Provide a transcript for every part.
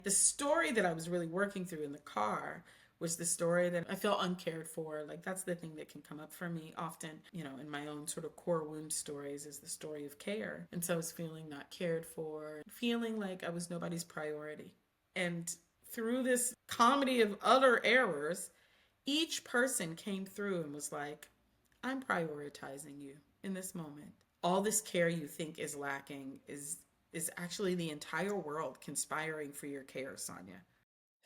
The story that I was really working through in the car was the story that I felt uncared for. Like, that's the thing that can come up for me often, in my own sort of core wound stories, is the story of care. And so I was feeling not cared for, feeling like I was nobody's priority. And through this comedy of other errors, each person came through and was like, I'm prioritizing you in this moment. All this care you think is lacking is actually the entire world conspiring for your care, Sonya.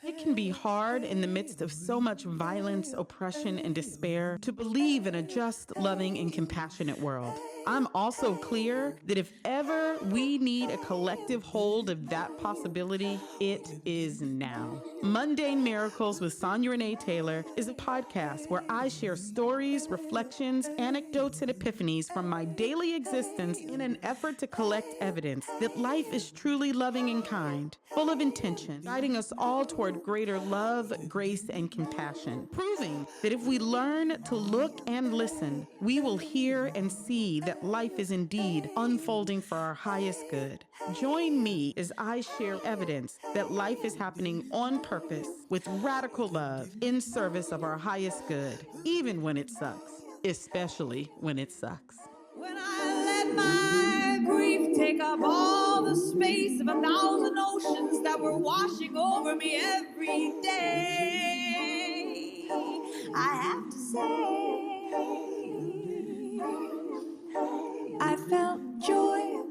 It can be hard in the midst of so much violence, oppression, and despair to believe in a just, loving, and compassionate world. I'm also clear that if ever we need a collective hold of that possibility, it is now. Mundane Miracles with Sonya Renee Taylor is a podcast where I share stories, reflections, anecdotes, and epiphanies from my daily existence in an effort to collect evidence that life is truly loving and kind, full of intention, guiding us all toward greater love, grace, and compassion, proving that if we learn to look and listen, we will hear and see that life is indeed unfolding for our highest good. Join me as I share evidence that life is happening on purpose with radical love in service of our highest good, even when it sucks, especially when it sucks. When I let my grief take up all the space of 1,000 oceans that were washing over me every day, I have to say, I felt joy.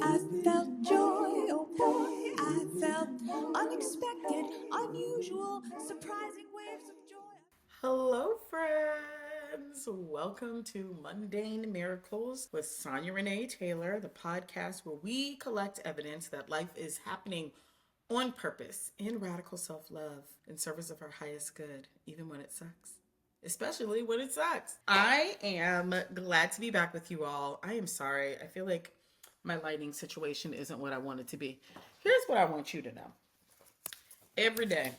I felt joy, oh boy. I felt unexpected, unusual, surprising waves of joy. Hello, friends. Welcome to Mundane Miracles with Sonya Renee Taylor, the podcast where we collect evidence that life is happening on purpose, in radical self-love, in service of our highest good, even when it sucks. Especially when it sucks. I am glad to be back with you all. I am sorry. I feel like my lighting situation isn't what I want it to be. Here's what I want you to know. Every day,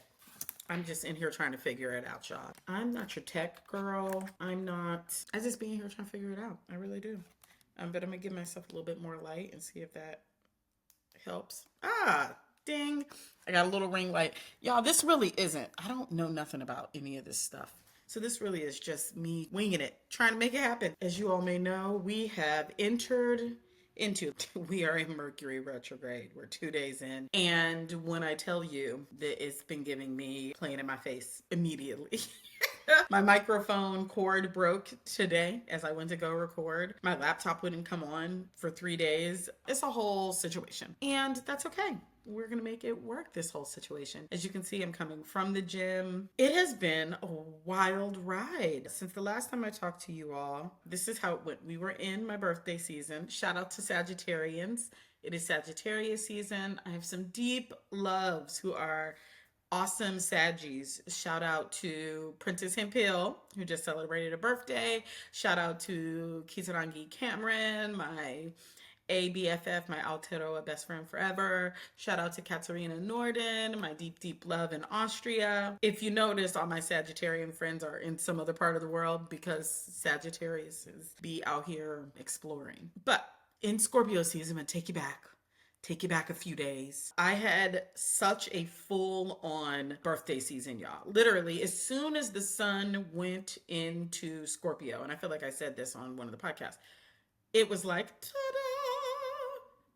I'm just in here trying to figure it out, y'all. I'm not your tech girl. I just be in here trying to figure it out. I really do. But I'm going to give myself a little bit more light and see if that helps. Ding. I got a little ring light. Y'all, this really isn't. I don't know nothing about any of this stuff. So this really is just me winging it, trying to make it happen. As you all may know, we have we are in Mercury retrograde. We're 2 days in. And when I tell you that it's been giving me playing in my face immediately. My microphone cord broke today as I went to go record. My laptop wouldn't come on for 3 days. It's a whole situation. And that's okay. We're going to make it work, this whole situation. As you can see, I'm coming from the gym. It has been a wild ride. Since the last time I talked to you all, this is how it went. We were in my birthday season. Shout out to Sagittarians. It is Sagittarius season. I have some deep loves who are awesome Saggies. Shout out to Princess Hemphill, who just celebrated a birthday. Shout out to Kisarangi Cameron, my ABFF, my Aotearoa best friend forever. Shout out to Katarina Norden, my deep, deep love in Austria. If you notice, all my Sagittarian friends are in some other part of the world because Sagittarius is be out here exploring. But in Scorpio season, I'm going to take you back a few days. I had such a full-on birthday season, y'all. Literally, as soon as the sun went into Scorpio, and I feel like I said this on one of the podcasts, it was like, ta-da!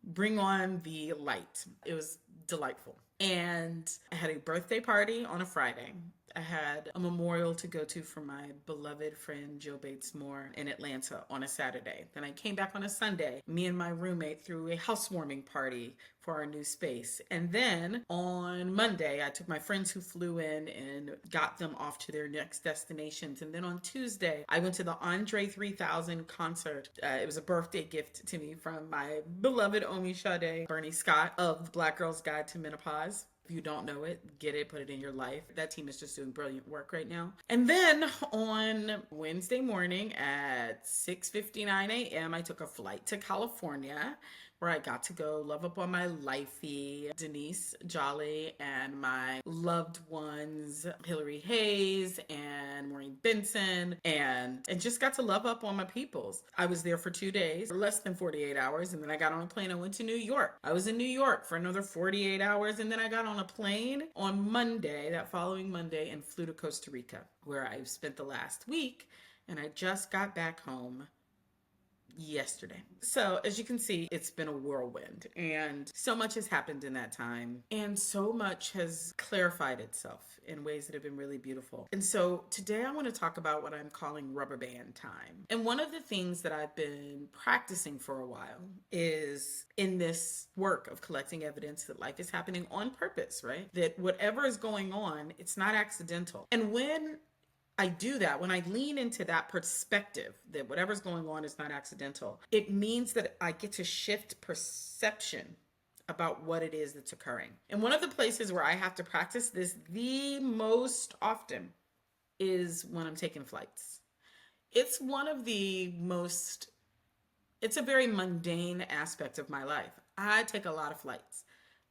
Bring on the light. It was delightful. And I had a birthday party on a Friday. I had a memorial to go to for my beloved friend Jill Bates Moore in Atlanta on a Saturday. Then I came back on a Sunday. Me and my roommate threw a housewarming party for our new space. And then on Monday, I took my friends who flew in and got them off to their next destinations. And then on Tuesday, I went to the Andre 3000 concert. It was a birthday gift to me from my beloved Omi Sade, Bernie Scott of Black Girl's Guide to Menopause. If you don't know it, get it, put it in your life. That team is just doing brilliant work right now. And then on Wednesday morning at 6:59 a.m., I took a flight to California where I got to go love up on my lifey, Denise Jolly, and my loved ones, Hillary Hayes and Maureen Benson, and just got to love up on my peoples. I was there for 2 days, less than 48 hours, and then I got on a plane. I went to New York. I was in New York for another 48 hours, and then I got on a plane on Monday, that following Monday, and flew to Costa Rica, where I spent the last week, and I just got back home yesterday. So as you can see, it's been a whirlwind, and so much has happened in that time, and so much has clarified itself in ways that have been really beautiful. And so today I want to talk about what I'm calling rubber band time. And one of the things that I've been practicing for a while is in this work of collecting evidence that life is happening on purpose, right? That whatever is going on, it's not accidental. And when I do that, when I lean into that perspective that whatever's going on is not accidental, it means that I get to shift perception about what it is that's occurring. And one of the places where I have to practice this the most often is when I'm taking flights. It's one of the most, it's a very mundane aspect of my life. I take a lot of flights.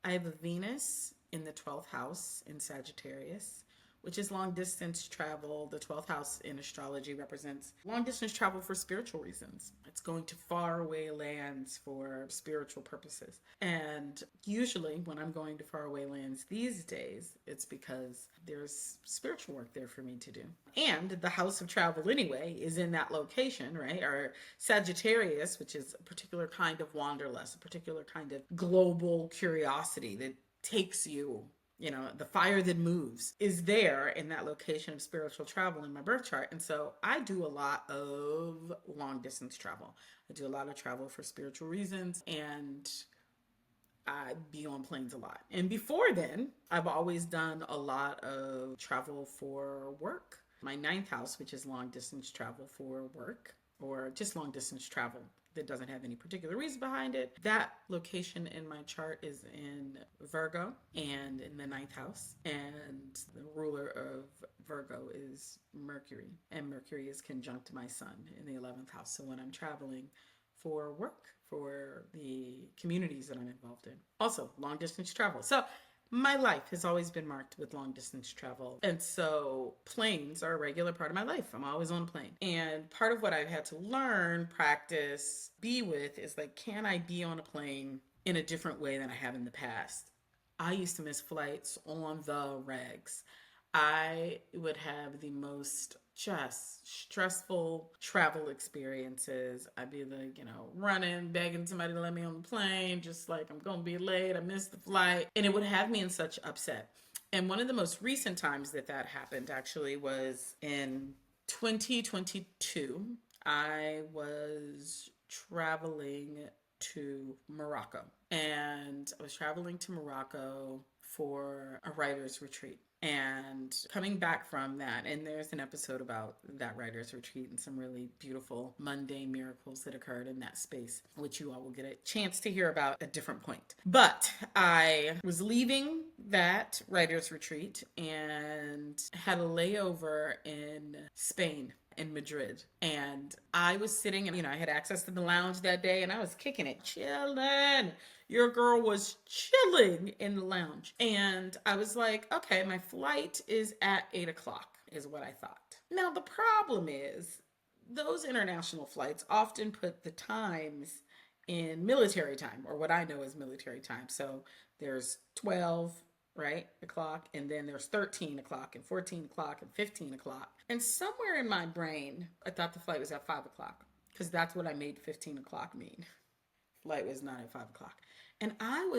I have a Venus in the 12th house in Sagittarius, which is long distance travel. The 12th house in astrology represents long distance travel for spiritual reasons. It's going to faraway lands for spiritual purposes. And usually when I'm going to faraway lands these days, it's because there's spiritual work there for me to do. And the house of travel anyway is in that location, right? Or Sagittarius, which is a particular kind of wanderlust, a particular kind of global curiosity that takes you, the fire that moves is there in that location of spiritual travel in my birth chart. And so I do a lot of long distance travel. I do a lot of travel for spiritual reasons, and I be on planes a lot. And before then, I've always done a lot of travel for work. My 9th house, which is long distance travel for work, or just long distance travel that doesn't have any particular reason behind it. That location in my chart is in Virgo and in the 9th house. And the ruler of Virgo is Mercury. And Mercury is conjunct my sun in the 11th house. So when I'm traveling for work, for the communities that I'm involved in. Also, long distance travel. So my life has always been marked with long distance travel. And so planes are a regular part of my life. I'm always on a plane. And part of what I've had to learn, practice, be with is like, can I be on a plane in a different way than I have in the past? I used to miss flights on the regs. I would have the most just stressful travel experiences. I'd be like, running, begging somebody to let me on the plane, just like, I'm going to be late, I missed the flight. And it would have me in such upset. And one of the most recent times that happened actually was in 2022. I was traveling to Morocco. And I was traveling to Morocco for a writer's retreat. And coming back from that, and there's an episode about that writer's retreat and some really beautiful mundane miracles that occurred in that space, which you all will get a chance to hear about at a different point. But I was leaving that writer's retreat and had a layover in Spain, in Madrid. And I was sitting, and I had access to the lounge that day, and I was kicking it, chilling. Your girl was chilling in the lounge. And I was like, okay, my flight is at 8 o'clock, is what I thought. Now, the problem is those international flights often put the times in military time, or what I know as military time. So there's 12, right, o'clock, and then there's 13 o'clock and 14 o'clock and 15 o'clock. And somewhere in my brain, I thought the flight was at 5 o'clock, because that's what I made 15 o'clock mean. Flight was not at 5 o'clock. And I'm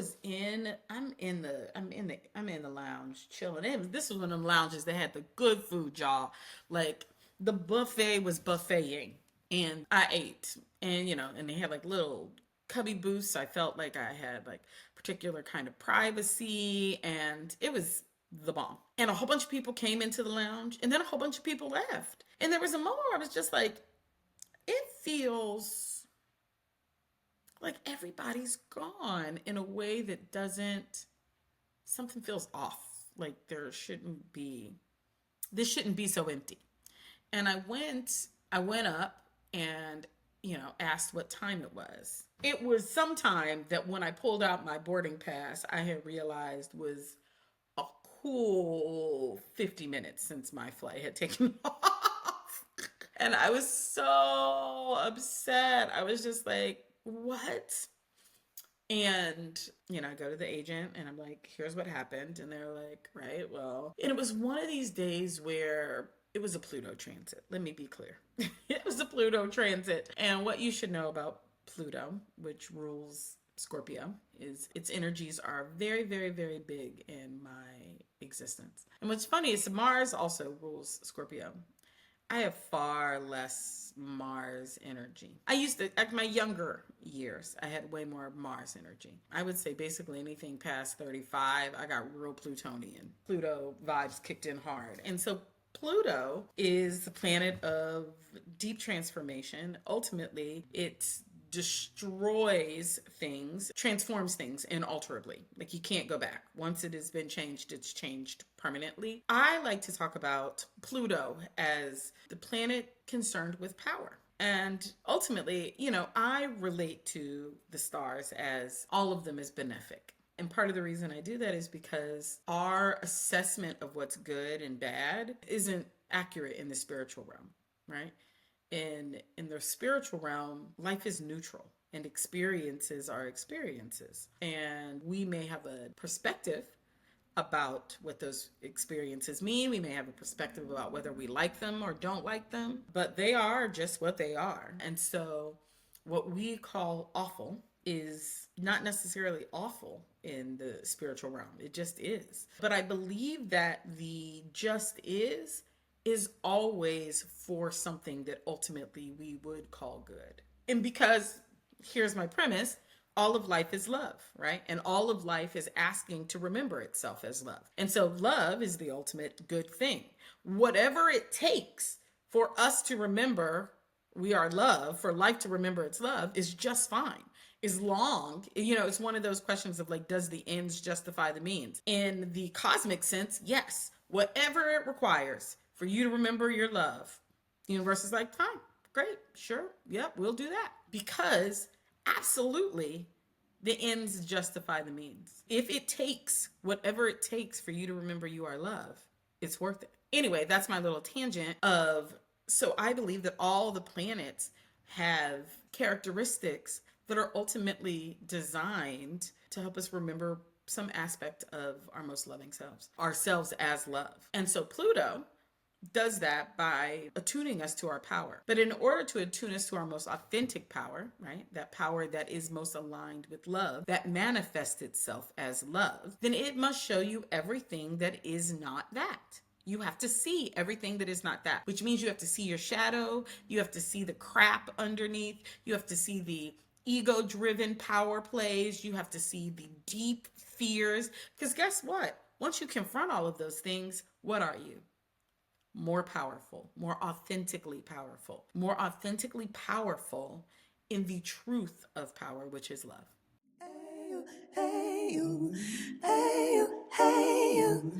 in the lounge chilling. This was one of them lounges that had the good food, y'all. Like, the buffet was buffeting, and I ate. And, and they had like little cubby booths. I felt like I had like particular kind of privacy, and it was the bomb. And a whole bunch of people came into the lounge, and then a whole bunch of people left. And there was a moment where I was just like, it feels like everybody's gone in a way that something feels off. Like this shouldn't be so empty. And I went up, and asked what time it was. It was sometime that when I pulled out my boarding pass, I had realized was a cool 50 minutes since my flight had taken off. And I was so upset. I was just like, what? And, I go to the agent and I'm like, here's what happened. And they're like, right, well. And it was one of these days where it was a Pluto transit. Let me be clear. It was a Pluto transit. And what you should know about Pluto, which rules Scorpio, is its energies are very, very, very big in my existence. And what's funny is Mars also rules Scorpio. I have far less Mars energy. I used to, at my younger years, I had way more Mars energy. I would say basically anything past 35, I got real Plutonian. Pluto vibes kicked in hard. And so Pluto is the planet of deep transformation. Ultimately, it's destroys things, transforms things inalterably. Like you can't go back. Once it has been changed, it's changed permanently. I like to talk about Pluto as the planet concerned with power. And ultimately, I relate to the stars as all of them as benefic. And part of the reason I do that is because our assessment of what's good and bad isn't accurate in the spiritual realm, right? In the spiritual realm, life is neutral and experiences are experiences. And we may have a perspective about what those experiences mean. We may have a perspective about whether we like them or don't like them, but they are just what they are. And so what we call awful is not necessarily awful in the spiritual realm. It just is. But I believe that the just is always for something that ultimately we would call good. And because here's my premise, all of life is love, right? And all of life is asking to remember itself as love. And so love is the ultimate good thing. Whatever it takes for us to remember we are love, for life to remember its love, is just fine. As long, it's one of those questions of like, does the ends justify the means? In the cosmic sense, yes. Whatever it requires for you to remember your love, the universe is like, fine, great, sure, yep, we'll do that. Because absolutely, the ends justify the means. If it takes whatever it takes for you to remember you are love, it's worth it. Anyway, that's my little tangent of, so I believe that all the planets have characteristics that are ultimately designed to help us remember some aspect of our most loving selves, ourselves as love. And so Pluto does that by attuning us to our power. But in order to attune us to our most authentic power, right, that power that is most aligned with love, that manifests itself as love, then it must show you everything that is not that. You have to see everything that is not that, which means you have to see your shadow. You have to see the crap underneath. You have to see the ego-driven power plays. You have to see the deep fears. Because guess what? Once you confront all of those things, what are you? More powerful, more authentically powerful in the truth of power, which is love. Hey, you, hey, you, hey, you, hey, you,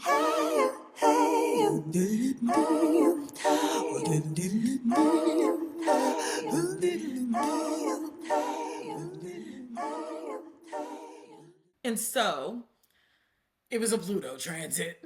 hey, you, hey, you, and so it was a Pluto transit.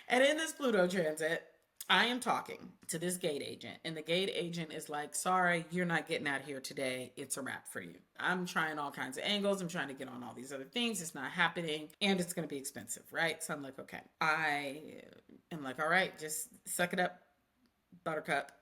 And in this Pluto transit, I am talking to this gate agent, and the gate agent is like, sorry, you're not getting out here today. It's a wrap for you. I'm trying all kinds of angles. I'm trying to get on all these other things. It's not happening, and it's going to be expensive, right? So I'm like, okay. I am like, all right, just suck it up, buttercup,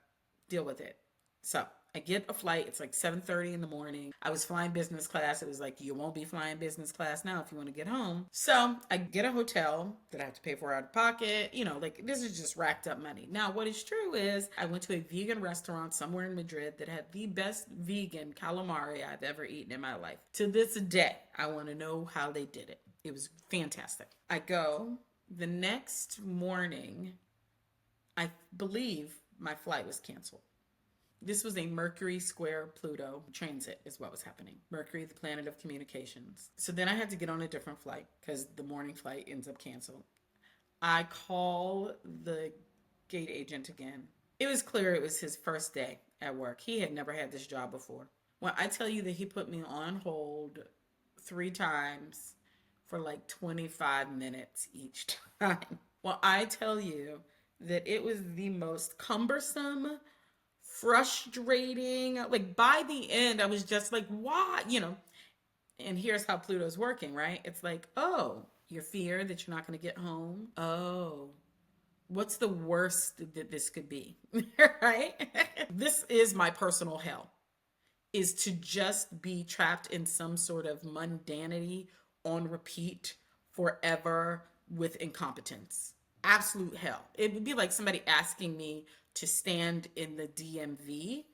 deal with it. So I get a flight. It's like 7:30 in the morning. I was flying business class. It was like, you won't be flying business class now if you want to get home. So I get a hotel that I have to pay for out of pocket. Like this is just racked up money. Now, what is true is I went to a vegan restaurant somewhere in Madrid that had the best vegan calamari I've ever eaten in my life. To this day, I want to know how they did it. It was fantastic. I go the next morning. I believe my flight was canceled. This was a Mercury square Pluto transit is what was happening. Mercury, the planet of communications. So then I had to get on a different flight because the morning flight ends up canceled. I call the gate agent again It was clear it was his first day at work. He had never had this job before. When I tell you that he put me on hold 3 times for like 25 minutes each time. Well, I tell you that it was the most cumbersome, frustrating. Like by the end, I was just like, why? And here's how Pluto's working, right? It's like, oh, your fear that you're not going to get home. Oh, what's the worst that this could be? Right? This is my personal hell, is to just be trapped in some sort of mundanity on repeat forever with incompetence. Absolute hell. It would be like somebody asking me to stand in the DMV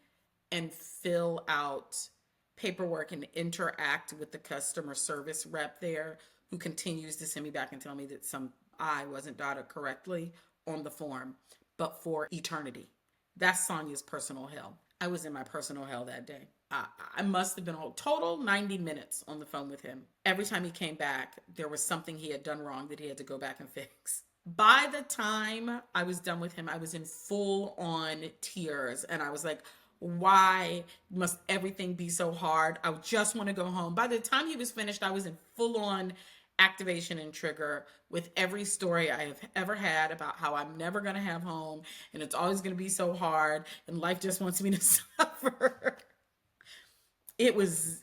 and fill out paperwork and interact with the customer service rep there, who continues to send me back and tell me that some I wasn't dotted correctly on the form, but for eternity. That's Sonya's personal hell. I was in my personal hell that day. I must have been a total 90 minutes on the phone with him. Every time he came back, there was something he had done wrong that he had to go back and fix. By the time I was done with him, I was in full on tears. And I was like, why must everything be so hard? I just want to go home. By the time he was finished, I was in full on activation and trigger with every story I have ever had about how I'm never going to have home and it's always going to be so hard and life just wants me to suffer. It was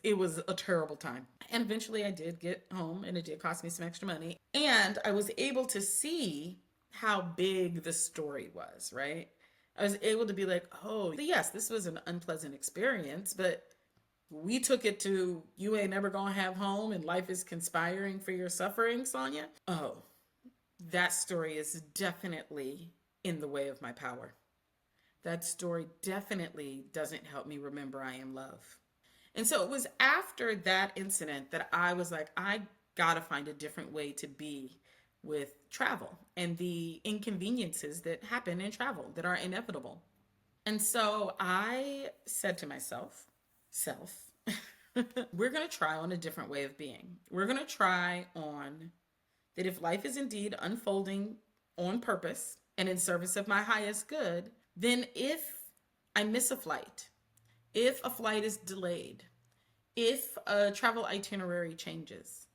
a terrible time. And eventually I did get home, and it did cost me some extra money. And I was able to see how big the story was, right? I was able to be like, oh, yes, this was an unpleasant experience, but we took it to, you ain't never gonna have home and life is conspiring for your suffering, Sonya. Oh, that story is definitely in the way of my power. That story definitely doesn't help me remember I am love. And so it was after that incident that I was like, I gotta find a different way to be with travel and the inconveniences that happen in travel that are inevitable. And so I said to myself, we're going to try on a different way of being. We're going to try on that if life is indeed unfolding on purpose and in service of my highest good, then if I miss a flight, if a flight is delayed, if a travel itinerary changes,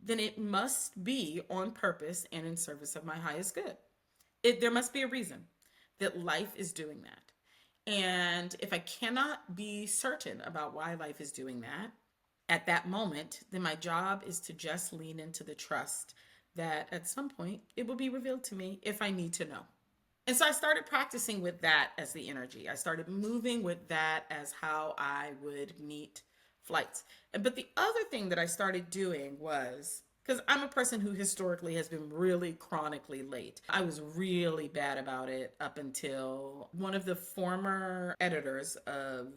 then it must be on purpose and in service of my highest good. There must be a reason that life is doing that. And if I cannot be certain about why life is doing that at that moment, then my job is to just lean into the trust that at some point it will be revealed to me if I need to know. And so I started practicing with that as the energy. I started moving with that as how I would meet flights. But the other thing that I started doing was, because I'm a person who historically has been really chronically late. I was really bad about it up until one of the former editors of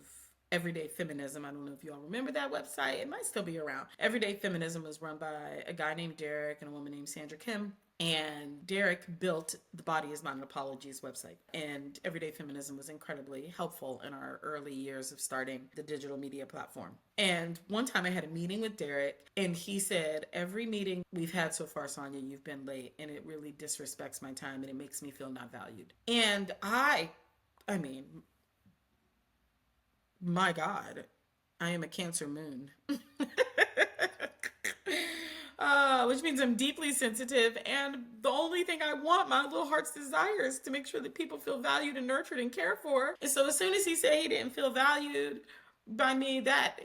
Everyday Feminism. I don't know if you all remember that website. It might still be around. Everyday Feminism was run by a guy named Derek and a woman named Sandra Kim. And Derek built the Body Is Not an Apologies website. And Everyday Feminism was incredibly helpful in our early years of starting the digital media platform. And one time I had a meeting with Derek, and he said, every meeting we've had so far, Sonya, you've been late, and it really disrespects my time, and it makes me feel not valued. And I mean, my God, I am a Cancer moon. Which means I'm deeply sensitive, and the only thing I want, my little heart's desire, is to make sure that people feel valued and nurtured and cared for. And so as soon as he said he didn't feel valued by me, that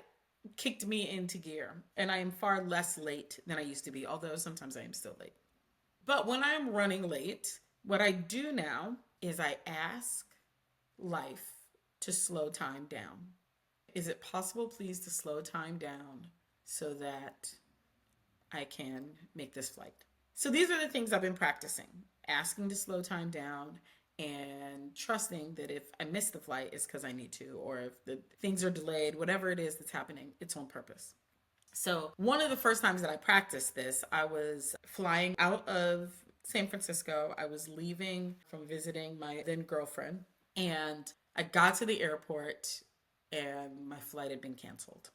kicked me into gear. And I am far less late than I used to be, although sometimes I am still late. But when I'm running late, what I do now is I ask life to slow time down. Is it possible, please, to slow time down so that I can make this flight? So these are the things I've been practicing: asking to slow time down and trusting that if I miss the flight, it's because I need to, or if the things are delayed, whatever it is that's happening, it's on purpose. So one of the first times that I practiced this, I was flying out of San Francisco. I was leaving from visiting my then girlfriend, and I got to the airport and my flight had been canceled.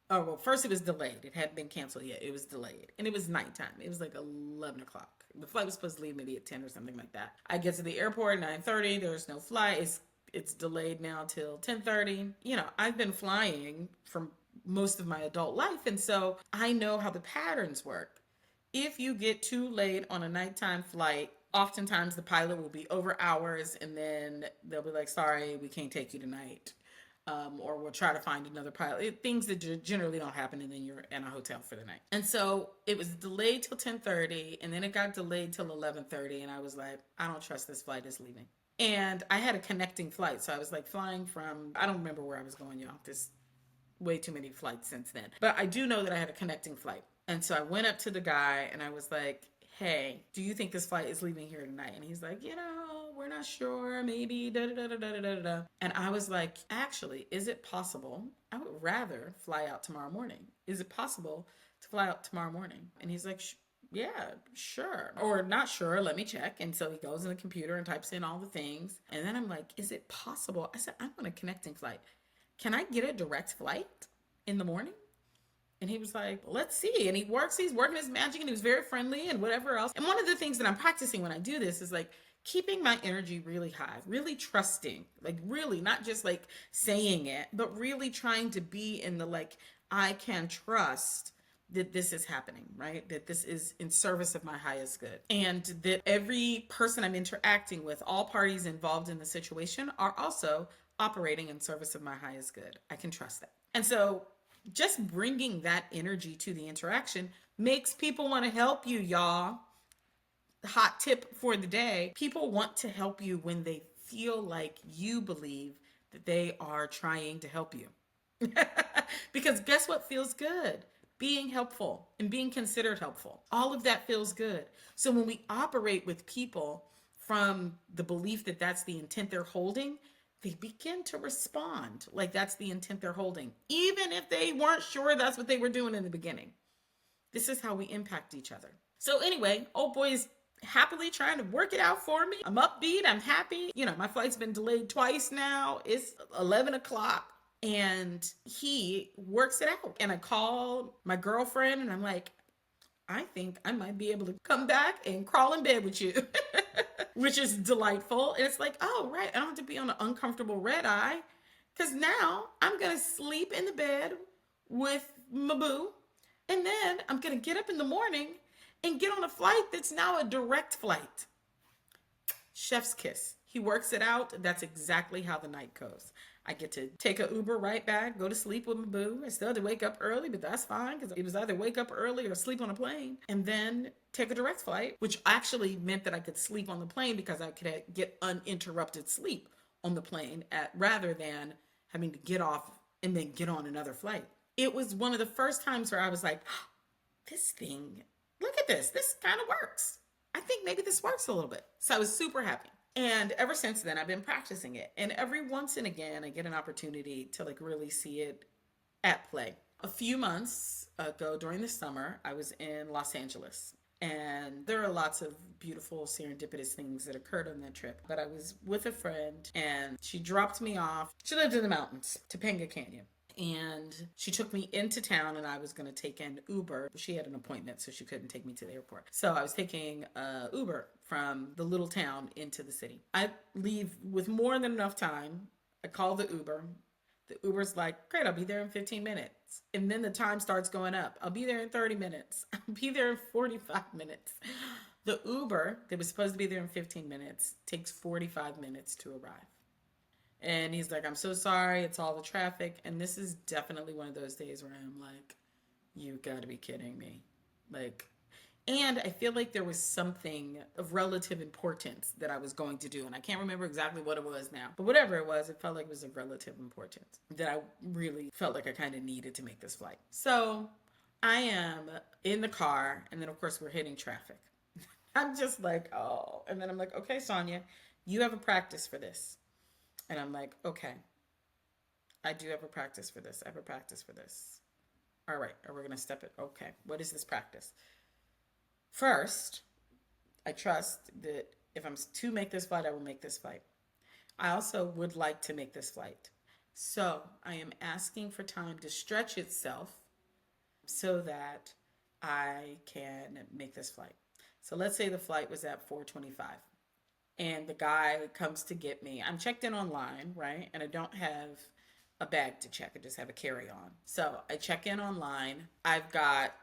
Oh, well, first it was delayed. It hadn't been canceled yet. It was delayed. And it was nighttime. It was like 11 o'clock. The flight was supposed to leave maybe at 10 or something like that. I get to the airport at 9:30. There's no flight. It's delayed now till 10:30. You know, I've been flying from most of my adult life, and so I know how the patterns work. If you get too late on a nighttime flight, oftentimes the pilot will be over hours, and then they'll be like, sorry, we can't take you tonight. Or we'll try to find another pilot. Things that generally don't happen, and then you're in a hotel for the night. And so it was delayed till 10:30, and then it got delayed till 11:30, and I was like, I don't trust this flight is leaving. And I had a connecting flight, so I was like flying from, I don't remember where I was going, y'all. There's way too many flights since then. But I do know that I had a connecting flight. And so I went up to the guy and I was like, hey, do you think this flight is leaving here tonight? And he's like, we're not sure, maybe, da da da da da da da. And I was like, actually, is it possible? I would rather fly out tomorrow morning. Is it possible to fly out tomorrow morning? And he's like, yeah, sure. Or not sure, let me check. And so he goes in the computer and types in all the things. And then I'm like, is it possible? I said, I'm on a connecting flight. Can I get a direct flight in the morning? And he was like, let's see. And he's working his magic, and he was very friendly and whatever else. And one of the things that I'm practicing when I do this is like keeping my energy really high, really trusting, like really not just like saying it, but really trying to be in the like, I can trust that this is happening, right? That this is in service of my highest good. And that every person I'm interacting with, all parties involved in the situation, are also operating in service of my highest good. I can trust that. And so just bringing that energy to the interaction makes people want to help you, y'all. Hot tip for the day. People want to help you when they feel like you believe that they are trying to help you. Because guess what feels good? Being helpful and being considered helpful. All of that feels good. So when we operate with people from the belief that that's the intent they're holding, they begin to respond like that's the intent they're holding, even if they weren't sure that's what they were doing in the beginning. This is how we impact each other. So anyway, old boy is happily trying to work it out for me. I'm upbeat. I'm happy. You know, my flight's been delayed twice now. It's 11 o'clock. And he works it out. And I call my girlfriend and I'm like, I think I might be able to come back and crawl in bed with you, which is delightful. And it's like, oh, right. I don't have to be on an uncomfortable red eye, because now I'm going to sleep in the bed with my boo. And then I'm going to get up in the morning and get on a flight that's now a direct flight. Chef's kiss. He works it out. That's exactly how the night goes. I get to take an Uber right back, go to sleep with my boo. I still had to wake up early, but that's fine, because it was either wake up early or sleep on a plane, and then take a direct flight, which actually meant that I could sleep on the plane because I could get uninterrupted sleep on the plane rather than having to get off and then get on another flight. It was one of the first times where I was like, oh, this thing, look at this. This kind of works. I think maybe this works a little bit. So I was super happy. And ever since then, I've been practicing it. And every once and again, I get an opportunity to like really see it at play. A few months ago during the summer, I was in Los Angeles. And there are lots of beautiful serendipitous things that occurred on that trip. But I was with a friend and she dropped me off. She lived in the mountains, Topanga Canyon. And she took me into town, and I was going to take an Uber. She had an appointment, so she couldn't take me to the airport. So I was taking Uber from the little town into the city. I leave with more than enough time. I call the Uber. The Uber's like, great, I'll be there in 15 minutes. And then the time starts going up. I'll be there in 30 minutes. I'll be there in 45 minutes. The Uber that was supposed to be there in 15 minutes takes 45 minutes to arrive. And he's like, I'm so sorry. It's all the traffic. And this is definitely one of those days where I'm like, you gotta be kidding me. Like, and I feel like there was something of relative importance that I was going to do. And I can't remember exactly what it was now. But whatever it was, it felt like it was of relative importance that I really felt like I kind of needed to make this flight. So I am in the car. And then, of course, we're hitting traffic. I'm just like, oh. And then I'm like, okay, Sonya, you have a practice for this. And I'm like, okay, I do have a practice for this. I have a practice for this. All right, are we going to step it? Okay, what is this practice? First, I trust that if I'm to make this flight, I will make this flight. I also would like to make this flight. So I am asking for time to stretch itself so that I can make this flight. So let's say the flight was at 4:25. And the guy comes to get me. I'm checked in online, right? And I don't have a bag to check. I just have a carry-on. So I check in online. I've got,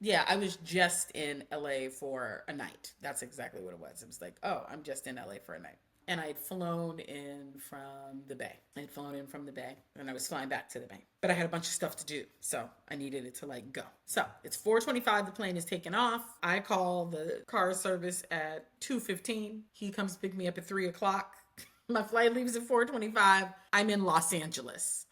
yeah, I was just in LA for a night. That's exactly what it was. It was like, oh, I'm just in LA for a night. And I'd flown in from the Bay. I'd flown in from the Bay and I was flying back to the Bay. But I had a bunch of stuff to do. So I needed it to like go. So it's 4:25. The plane is taking off. I call the car service at 2:15. He comes to pick me up at 3 o'clock. My flight leaves at 4:25. I'm in Los Angeles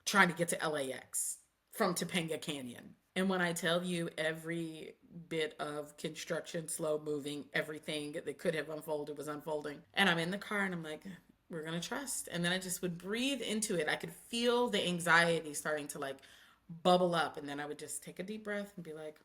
trying to get to LAX from Topanga Canyon. And when I tell you every bit of construction, slow moving, everything that could have unfolded was unfolding. And I'm in the car and I'm like, we're going to trust. And then I just would breathe into it. I could feel the anxiety starting to like bubble up. And then I would just take a deep breath and be like,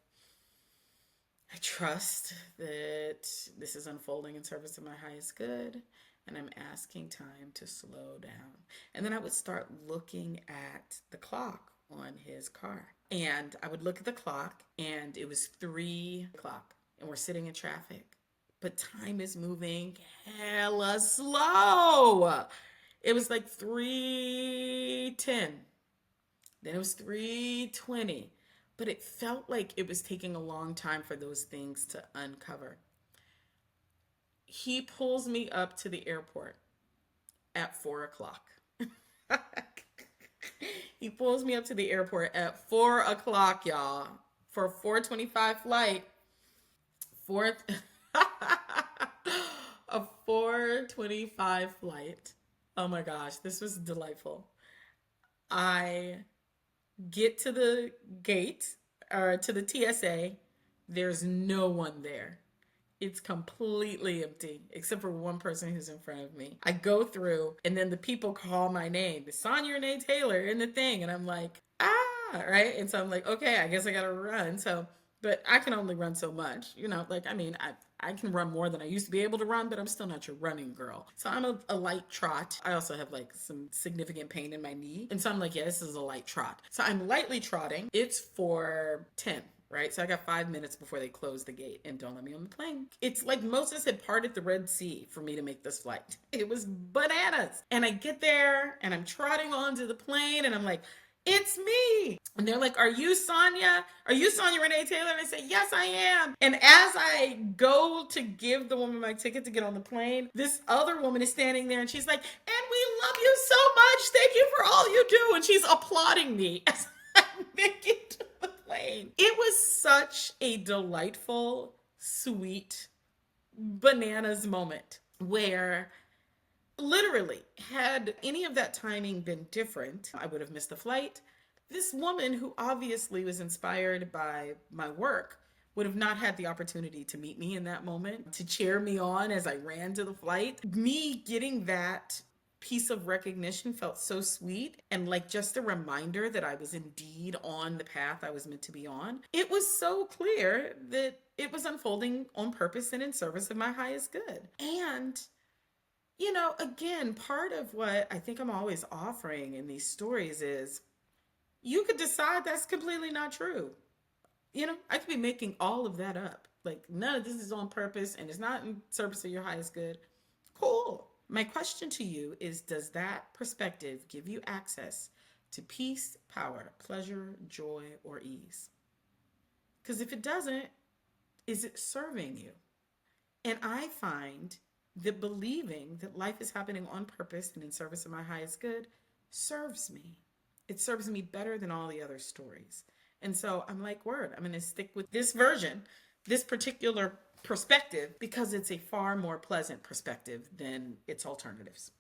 I trust that this is unfolding in service of my highest good. And I'm asking time to slow down. And then I would start looking at the clock on his car. And I would look at the clock and it was 3 o'clock and we're sitting in traffic. But time is moving hella slow. It was like 3:10. Then it was 3:20. But it felt like it was taking a long time for those things to uncover. He pulls me up to the airport at 4 o'clock. He pulls me up to the airport at 4 o'clock, y'all, for a 4:25 flight. A 4:25 flight. Oh my gosh, this was delightful. I get to the gate, or to the TSA. There's no one there. It's completely empty, except for one person who's in front of me. I go through, and then the people call my name. It's Sonya Renee Taylor in the thing. And I'm like, right? And so I'm like, okay, I guess I gotta run. So, but I can only run so much. Like, I mean, I can run more than I used to be able to run, but I'm still not your running girl. So I'm a light trot. I also have like some significant pain in my knee. And so I'm like, yeah, this is a light trot. So I'm lightly trotting. It's 4:10. Right? So I got 5 minutes before they close the gate and don't let me on the plane. It's like Moses had parted the Red Sea for me to make this flight. It was bananas. And I get there and I'm trotting onto the plane and I'm like, it's me. And they're like, are you Sonya? Are you Sonya Renee Taylor? And I say, yes, I am. And as I go to give the woman my ticket to get on the plane, this other woman is standing there and she's like, and we love you so much. Thank you for all you do. And she's applauding me as I make it to the plane. It was such a delightful, sweet, bananas moment where literally, had any of that timing been different, I would have missed the flight. This woman, who obviously was inspired by my work, would have not had the opportunity to meet me in that moment, to cheer me on as I ran to the flight. Me getting that piece of recognition felt so sweet, and like just a reminder that I was indeed on the path I was meant to be on. It was so clear that it was unfolding on purpose and in service of my highest good. And again, part of what I think I'm always offering in these stories is you could decide that's completely not true. I could be making all of that up. Like, none of this is on purpose and it's not in service of your highest good. Cool. My question to you is, does that perspective give you access to peace, power, pleasure, joy, or ease? Because if it doesn't, is it serving you? And I find that believing that life is happening on purpose and in service of my highest good serves me. It serves me better than all the other stories. And so I'm like, word, I'm going to stick with this version, this particular perspective, because it's a far more pleasant perspective than its alternatives.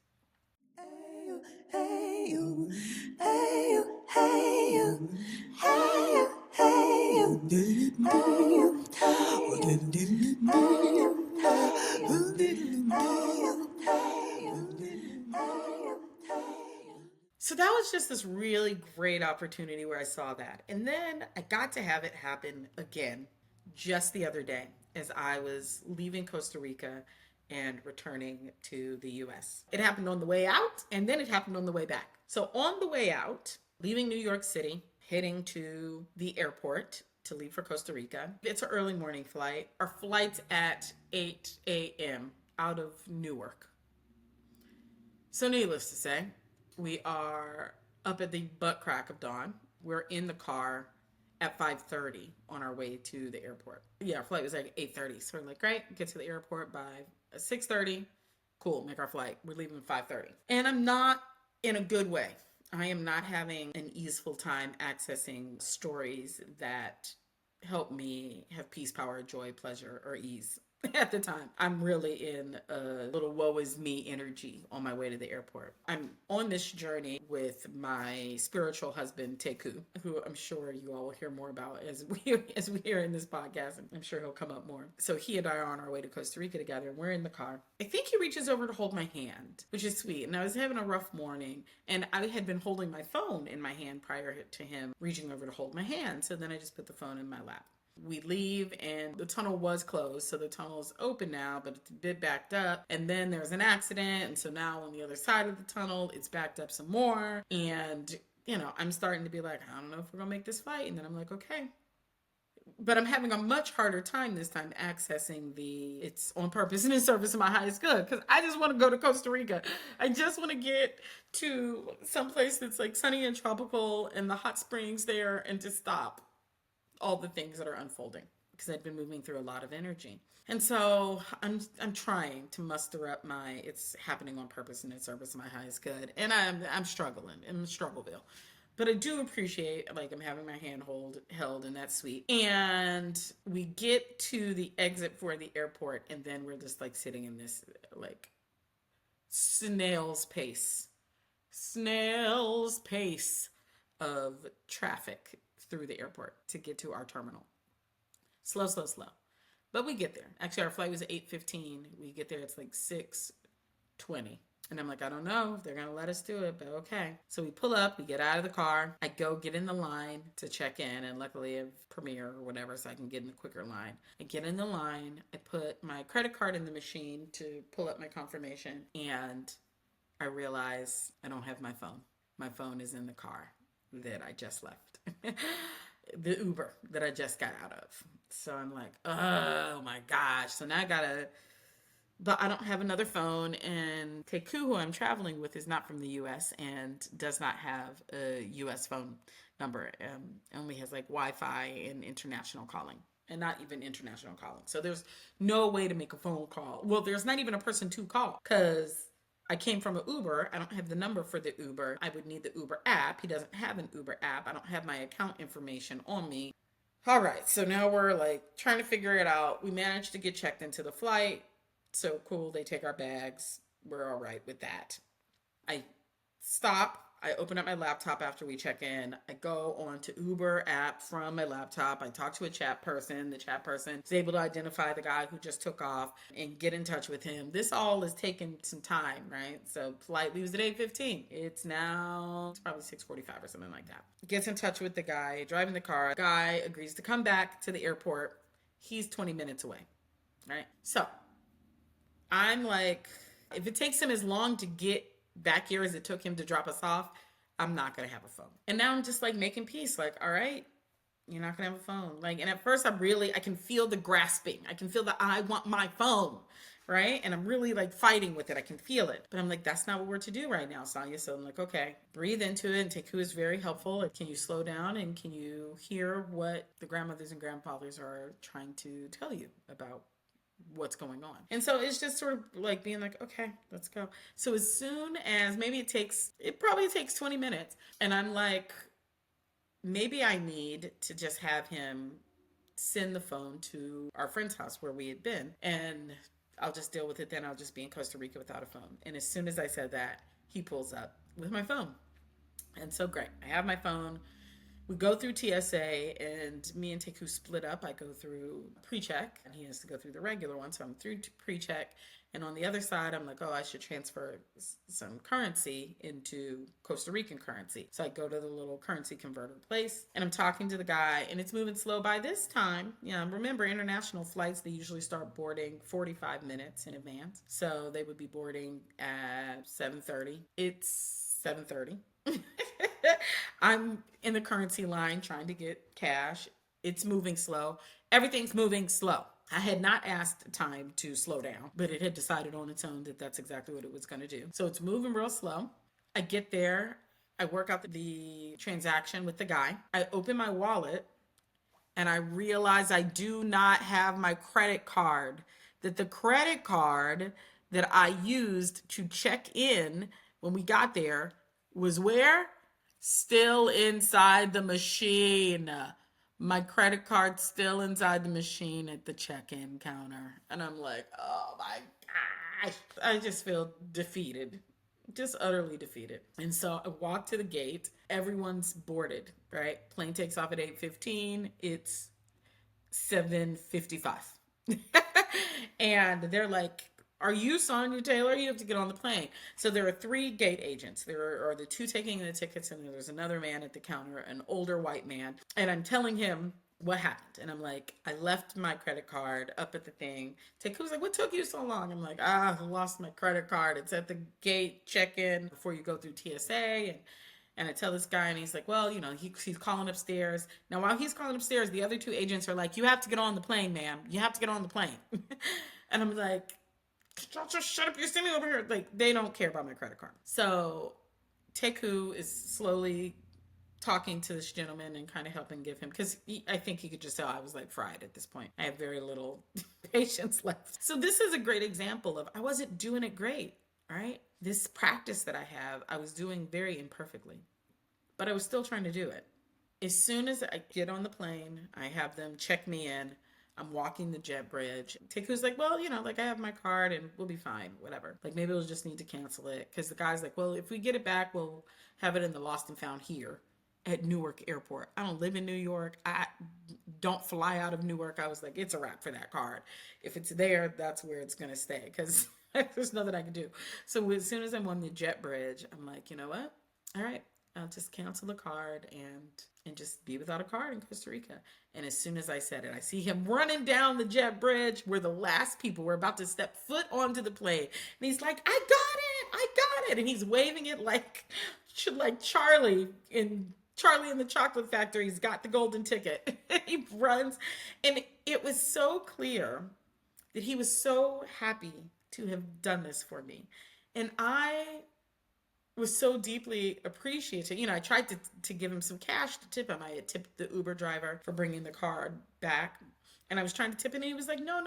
So that was just this really great opportunity where I saw that. And then I got to have it happen again just the other day as I was leaving Costa Rica and returning to the US. It happened on the way out, and then it happened on the way back. So on the way out, leaving New York City, heading to the airport to leave for Costa Rica. It's an early morning flight. Our flight's at 8 a.m. out of Newark. So needless to say, we are up at the butt crack of dawn. We're in the car at 5:30 on our way to the airport. Yeah, our flight was like 8:30. So we're like, great, get to the airport by 6:30. Cool, make our flight. We're leaving at 5:30. And I'm not in a good way. I am not having an easeful time accessing stories that help me have peace, power, joy, pleasure, or ease. At the time, I'm really in a little woe is me energy on my way to the airport. I'm on this journey with my spiritual husband, Teku, who I'm sure you all will hear more about as we hear in this podcast. And I'm sure he'll come up more. So he and I are on our way to Costa Rica together, and we're in the car. I think he reaches over to hold my hand, which is sweet. And I was having a rough morning, and I had been holding my phone in my hand prior to him reaching over to hold my hand. So then I just put the phone in my lap. We leave and the tunnel was closed, so the tunnel is open now, but it's a bit backed up. And then there's an accident, and so now on the other side of the tunnel, it's backed up some more. And, I'm starting to be like, I don't know if we're gonna make this flight. And then I'm like, okay. But I'm having a much harder time this time accessing it's on purpose and in service of my highest good, because I just want to go to Costa Rica. I just want to get to someplace that's like sunny and tropical and the hot springs there and just stop all the things that are unfolding, because I've been moving through a lot of energy. And so I'm trying to muster up it's happening on purpose and in service of my highest good. And I'm struggling in Struggleville. But I do appreciate, like, I'm having my hand held, and that's sweet. And we get to the exit for the airport, and then we're just like sitting in this like snail's pace of traffic through the airport to get to our terminal. Slow. But we get there. Actually, our flight was at 8:15. We get there, it's like 6:20. And I'm like, I don't know if they're going to let us do it, but okay. So we pull up, we get out of the car. I go get in the line to check in, and luckily I have Premier or whatever, so I can get in the quicker line. I get in the line. I put my credit card in the machine to pull up my confirmation, and I realize I don't have my phone. My phone is in the car that I just left. The Uber that I just got out of. So I'm like, oh my gosh. So now but I don't have another phone, and Teku, who I'm traveling with, is not from the US and does not have a US phone number. Only has like Wi-Fi and international calling, and not even international calling. So there's no way to make a phone call. Well, there's not even a person to call, because I came from an Uber. I don't have the number for the Uber. I would need the Uber app. He doesn't have an Uber app. I don't have my account information on me. All right, so now we're like trying to figure it out. We managed to get checked into the flight. So cool, they take our bags. We're all right with that. I stop. I open up my laptop after we check in. I go on to Uber app from my laptop. I talk to a chat person. The chat person is able to identify the guy who just took off and get in touch with him. This all is taking some time, right? So flight leaves at 8:15. It's probably 6:45 or something like that. Gets in touch with the guy driving the car. Guy agrees to come back to the airport. He's 20 minutes away, right? So I'm like, if it takes him as long to get back here as it took him to drop us off, I'm not going to have a phone. And now I'm just like making peace. Like, all right, you're not going to have a phone. Like, and at first I can feel the grasping. I can feel that I want my phone, right? And I'm really like fighting with it. I can feel it. But I'm like, that's not what we're to do right now, Sonya. So I'm like, okay, breathe into it. And Teku is very helpful. Can you slow down, and can you hear what the grandmothers and grandfathers are trying to tell you about what's going on? And so it's just sort of like being like, okay, let's go. So as soon as it probably takes 20 minutes. And I'm like, maybe I need to just have him send the phone to our friend's house where we had been, and I'll just deal with it then. I'll just be in Costa Rica without a phone. And as soon as I said that, he pulls up with my phone. And so great. I have my phone. We go through TSA, and me and Teku split up. I go through pre-check, and he has to go through the regular one. So I'm through pre-check. And on the other side, I'm like, oh, I should transfer some currency into Costa Rican currency. So I go to the little currency converter place, and I'm talking to the guy, and it's moving slow. By this time, remember, international flights, they usually start boarding 45 minutes in advance. So they would be boarding at 7:30. It's 7:30. I'm in the currency line trying to get cash. It's moving slow. Everything's moving slow. I had not asked time to slow down, but it had decided on its own that that's exactly what it was going to do. So it's moving real slow. I get there, I work out the transaction with the guy. I open my wallet and I realize I do not have my credit card. That the credit card that I used to check in when we got there was where? Still inside the machine. My credit card still inside the machine at the check-in counter. And I'm like, oh my gosh. I just feel defeated, just utterly defeated. And so I walk to the gate. Everyone's boarded, right? Plane takes off at 8:15. It's 7:55. And they're like, are you Sonya Taylor? You have to get on the plane. So there are three gate agents. There are the two taking the tickets, and there's another man at the counter, an older white man. And I'm telling him what happened. And I'm like, I left my credit card up at the thing. Teku's like, what took you so long? I'm like, I lost my credit card. It's at the gate check-in before you go through TSA. And I tell this guy, and he's like, well, he's calling upstairs. Now, while he's calling upstairs, the other two agents are like, you have to get on the plane, ma'am. You have to get on the plane. And I'm like, just shut up. You're sitting over here. Like, they don't care about my credit card. So Teku is slowly talking to this gentleman and kind of helping give him, because I think he could just tell I was like fried at this point. I have very little patience left. So this is a great example of I wasn't doing it great, right? This practice that I have, I was doing very imperfectly, but I was still trying to do it. As soon as I get on the plane, I have them check me in. I'm walking the jet bridge. Teku's like, well, I have my card and we'll be fine, whatever. Like, maybe we'll just need to cancel it. Because the guy's like, well, if we get it back, we'll have it in the lost and found here at Newark Airport. I don't live in New York. I don't fly out of Newark. I was like, it's a wrap for that card. If it's there, that's where it's going to stay. Because there's nothing I can do. So as soon as I'm on the jet bridge, I'm like, you know what? All right, I'll just cancel the card and just be without a card in Costa Rica. And as soon as I said it, I see him running down the jet bridge. We're the last people. We're about to step foot onto the plane. And he's like, I got it. And he's waving it like Charlie in the Chocolate Factory. He's got the golden ticket. He runs. And it was so clear that he was so happy to have done this for me. And I was so deeply appreciative. I tried to give him some cash to tip him. I had tipped the Uber driver for bringing the card back. And I was trying to tip him, and he was like, no.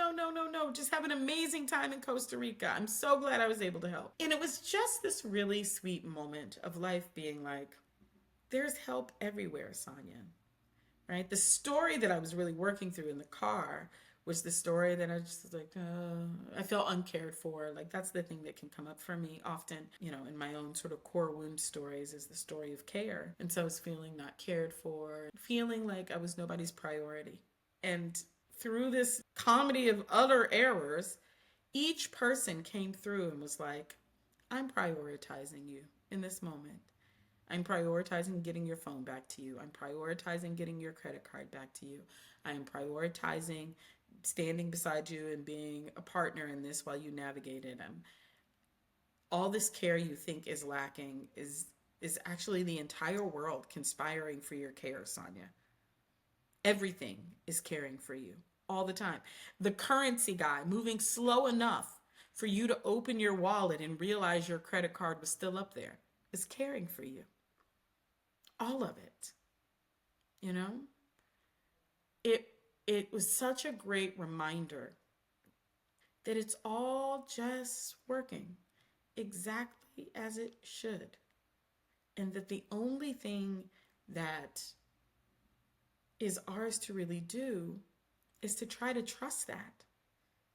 Just have an amazing time in Costa Rica. I'm so glad I was able to help. And it was just this really sweet moment of life being like, there's help everywhere, Sonya. Right? The story that I was really working through in the car was the story that I just was like, I felt uncared for. Like, that's the thing that can come up for me often, in my own sort of core wound stories, is the story of care. And so I was feeling not cared for, feeling like I was nobody's priority. And through this comedy of other errors, each person came through and was like, I'm prioritizing you in this moment. I'm prioritizing getting your phone back to you. I'm prioritizing getting your credit card back to you. I am prioritizing standing beside you and being a partner in this while you navigate it. All this care you think is lacking is actually the entire world conspiring for your care, Sonya. Everything is caring for you all the time. The currency guy moving slow enough for you to open your wallet and realize your credit card was still up there is caring for you. All of it. It was such a great reminder that it's all just working exactly as it should. And that the only thing that is ours to really do is to try to trust that.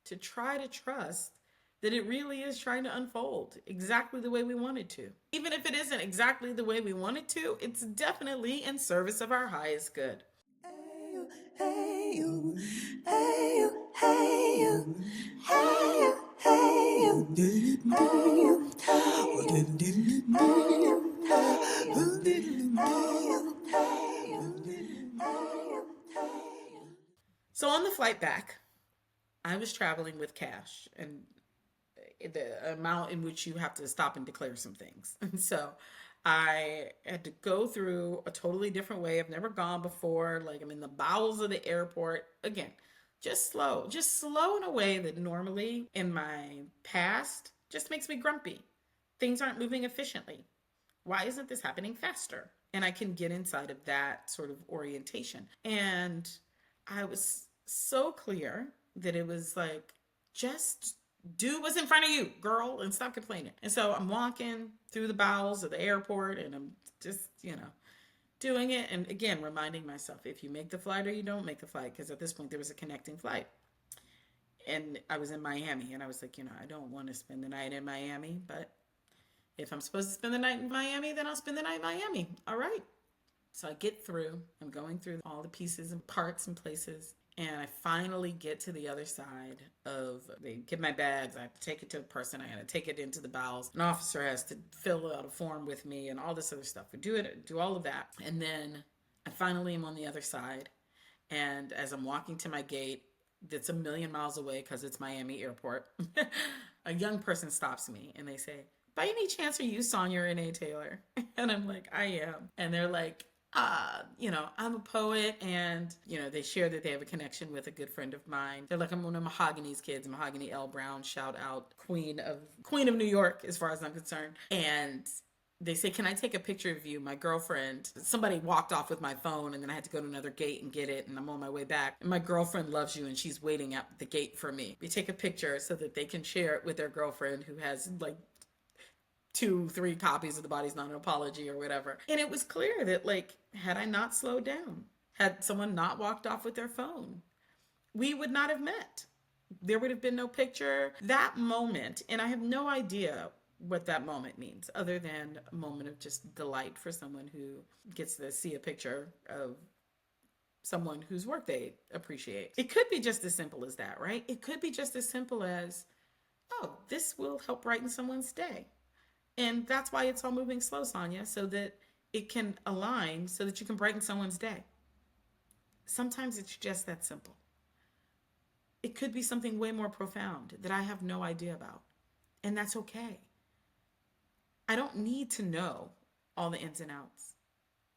To try to trust that it really is trying to unfold exactly the way we want it to. Even if it isn't exactly the way we want it to, it's definitely in service of our highest good. Hey you, hey you, hey you, hey you, hey you, hey you, So on the flight back, I was traveling with cash and the amount in which you have to stop and declare some things. And so I had to go through a totally different way. I've never gone before. Like, I'm in the bowels of the airport. Again, just slow in a way that normally in my past just makes me grumpy. Things aren't moving efficiently. Why isn't this happening faster? And I can get inside of that sort of orientation. And I was so clear that it was like, just do what's in front of you, girl, and stop complaining. And so I'm walking through the bowels of the airport and I'm just, doing it. And again, reminding myself, if you make the flight or you don't make the flight, because at this point there was a connecting flight. And I was in Miami and I was like, I don't want to spend the night in Miami, but if I'm supposed to spend the night in Miami, then I'll spend the night in Miami. All right. So I get through, I'm going through all the pieces and parts and places. And I finally get to the other side of, they give my bags, I have to take it to a person, I got to take it into the bowels. An officer has to fill out a form with me and all this other stuff. We do all of that. And then I finally am on the other side. And as I'm walking to my gate, that's a million miles away because it's Miami Airport, a young person stops me and they say, by any chance are you Sonya Renee Taylor? And I'm like, I am. And they're like, I'm a poet, and, they share that they have a connection with a good friend of mine. They're like, I'm one of Mahogany's kids, Mahogany L. Brown, shout out, Queen of New York, as far as I'm concerned. And they say, can I take a picture of you? My girlfriend, somebody walked off with my phone, and then I had to go to another gate and get it, and I'm on my way back. And my girlfriend loves you, and she's waiting at the gate for me. We take a picture so that they can share it with their girlfriend who has, 2-3 copies of The Body's Not an Apology or whatever. And it was clear that, had I not slowed down, had someone not walked off with their phone, we would not have met. There would have been no picture. That moment, and I have no idea what that moment means, other than a moment of just delight for someone who gets to see a picture of someone whose work they appreciate. It could be just as simple as that, right? It could be just as simple as, oh, this will help brighten someone's day. And that's why it's all moving slow, Sonya, so that it can align, so that you can brighten someone's day. Sometimes it's just that simple. It could be something way more profound that I have no idea about. And that's okay. I don't need to know all the ins and outs.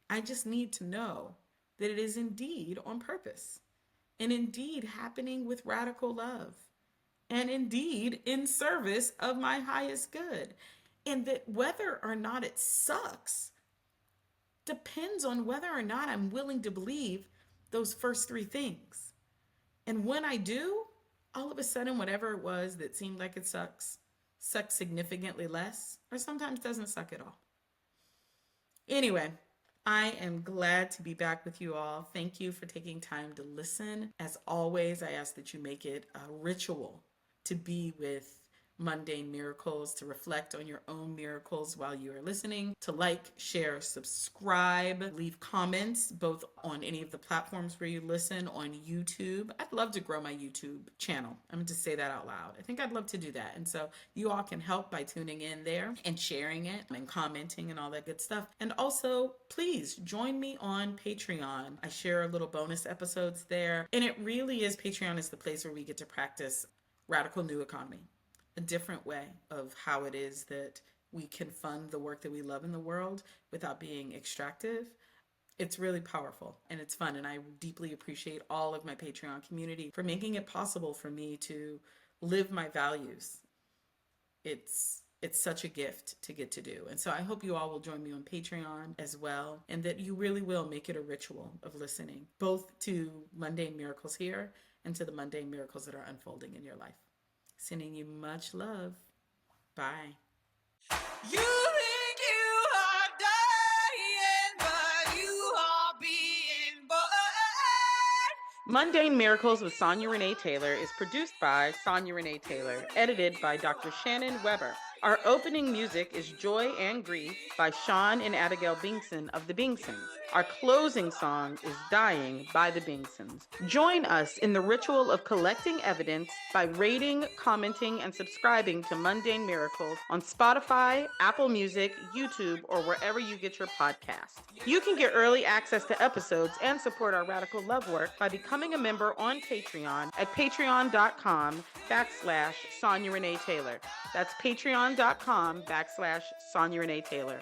I just need to know that it is indeed on purpose, and indeed happening with radical love, and indeed in service of my highest good. And that whether or not it sucks depends on whether or not I'm willing to believe those first 3 things. And when I do, all of a sudden, whatever it was that seemed like it sucks significantly less, or sometimes doesn't suck at all. Anyway, I am glad to be back with you all. Thank you for taking time to listen. As always, I ask that you make it a ritual to be with mundane miracles, to reflect on your own miracles while you are listening, to share, subscribe, leave comments, both on any of the platforms where you listen, on YouTube. I'd love to grow my YouTube channel. I'm going to say that out loud. I think I'd love to do that. And so you all can help by tuning in there and sharing it and commenting and all that good stuff. And also, please join me on Patreon. I share little bonus episodes there. And it really is, Patreon is the place where we get to practice radical new economy. A different way of how it is that we can fund the work that we love in the world without being extractive. It's really powerful and it's fun. And I deeply appreciate all of my Patreon community for making it possible for me to live my values. It's such a gift to get to do. And so I hope you all will join me on Patreon as well, and that you really will make it a ritual of listening, both to mundane miracles here and to the mundane miracles that are unfolding in your life. Sending you much love. Bye. You think you are dying, but you are being born. Mundane Miracles with Sonya Renee Taylor is produced by Sonya Renee Taylor, edited by Dr. Shannon Weber. Our opening music is Joy and Grief by Sean and Abigail Bingson of the Bingsons. Our closing song is Dying by the Bingsons. Join us in the ritual of collecting evidence by rating, commenting, and subscribing to Mundane Miracles on Spotify, Apple Music, YouTube, or wherever you get your podcasts. You can get early access to episodes and support our radical love work by becoming a member on Patreon at patreon.com/Sonya Renee Taylor. That's patreon.com/Sonya Renee Taylor.